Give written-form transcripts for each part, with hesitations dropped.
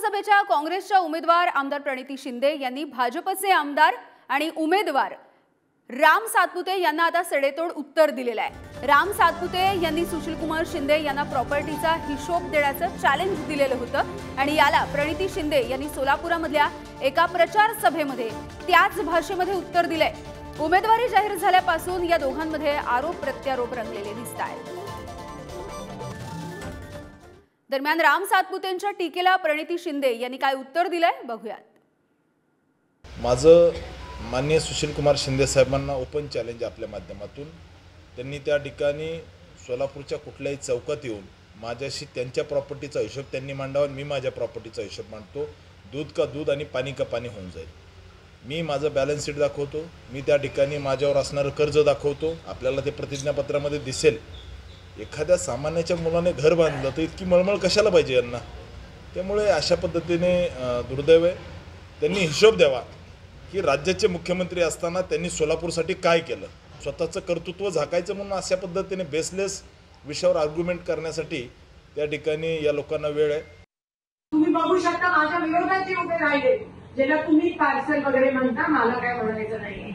लोकसभेच्या काँग्रेसच्या उमेदवार आमदार प्रणिती शिंदे यांनी भाजपचे आमदार आणि उमेदवार राम सातपुते यांना आता सडेतोड उत्तर दिलेलं आहे। राम सातपुते यांनी सुशीलकुमार शिंदे यांना प्रॉपर्टीचा हिशोब देण्याचं चॅलेंज दिलेलं होतं आणि याला प्रणिती शिंदे यांनी सोलापुरामधल्या एका प्रचार सभेमध्ये त्याच भाषेमध्ये उत्तर दिलंय। उमेदवारी जाहीर झाल्यापासून या दोघांमध्ये आरोप प्रत्यारोप रंगलेले दिसतायत। दरम्यान राम सातपुतेंच्या टीकेला प्रणिती शिंदे यांनी काय उत्तर दिलंय बघूयात। माझं माननीय सुशीलकुमार शिंदे साहेबांना ओपन चॅलेंज आपल्या माध्यमातून त्यांनी त्या ठिकाणी सोलापूरच्या कुठल्याही चौकात येऊन माझ्याशी त्यांच्या प्रॉपर्टीचा हिशोब त्यांनी मांडावा, मी माझ्या प्रॉपर्टीचा हिशोब मांडतो। दूध का दूध आणि पाणी का पाणी होऊन जाईल। मी माझं बॅलन्स शीट दाखवतो, मी त्या ठिकाणी माझ्यावर असणारं कर्ज दाखवतो। आपल्याला ते प्रतिज्ञापत्रामध्ये दिसेल। एखाद्या सामान्याच्या मुलाने घर बांधलं तर इतकी मळमळ कशाला पाहिजे यांना। त्यामुळे अशा पद्धतीने दुर्दैव आहे। त्यांनी हिशोब द्यावा की राज्याचे मुख्यमंत्री असताना त्यांनी सोलापूरसाठी काय केलं। स्वतःचं कर्तृत्व झाकायचं म्हणून अशा पद्धतीने बेसलेस विषयावर आर्ग्युमेंट करण्यासाठी त्या ठिकाणी या लोकांना वेळ आहे। तुम्ही बघू शकता माझ्या विरोधात जे उभे राहिले, ज्याला तुम्ही पार्सल वगैरे म्हणता, मला काय म्हणायचं नाहीये,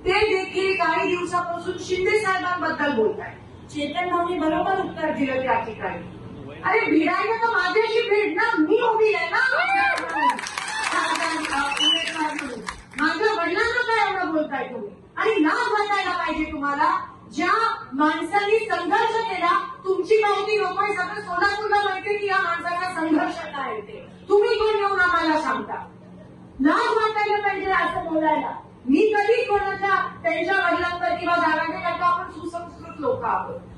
ते देखील काही दिवसापासून शिंदे साहेबांबद्दल बोलताय। चेतन भाऊनी बरोबर उत्तर दिलं त्या ठिकाणी। अरे भिडायला तर माझ्याशी भेट ना, मी उभी आहे ना। माझ्या वडिलांना काय एवढं बोलताय तुम्ही? आणि लाज वाटायला पाहिजे तुम्हाला। ज्या माणसांनी संघर्ष केला, तुमची माहिती नकोय, सगळं सोलापूरला माहिती की या माणसाचा संघर्ष काय ते, तुम्ही कोण येऊन आम्हाला सांगता? लाज वाटायला पाहिजे असं बोलायला। मी कधी कोणाच्या त्यांच्या वडिलांवर किंवा जागाने आपण सुसंस्कृत लोक आहोत।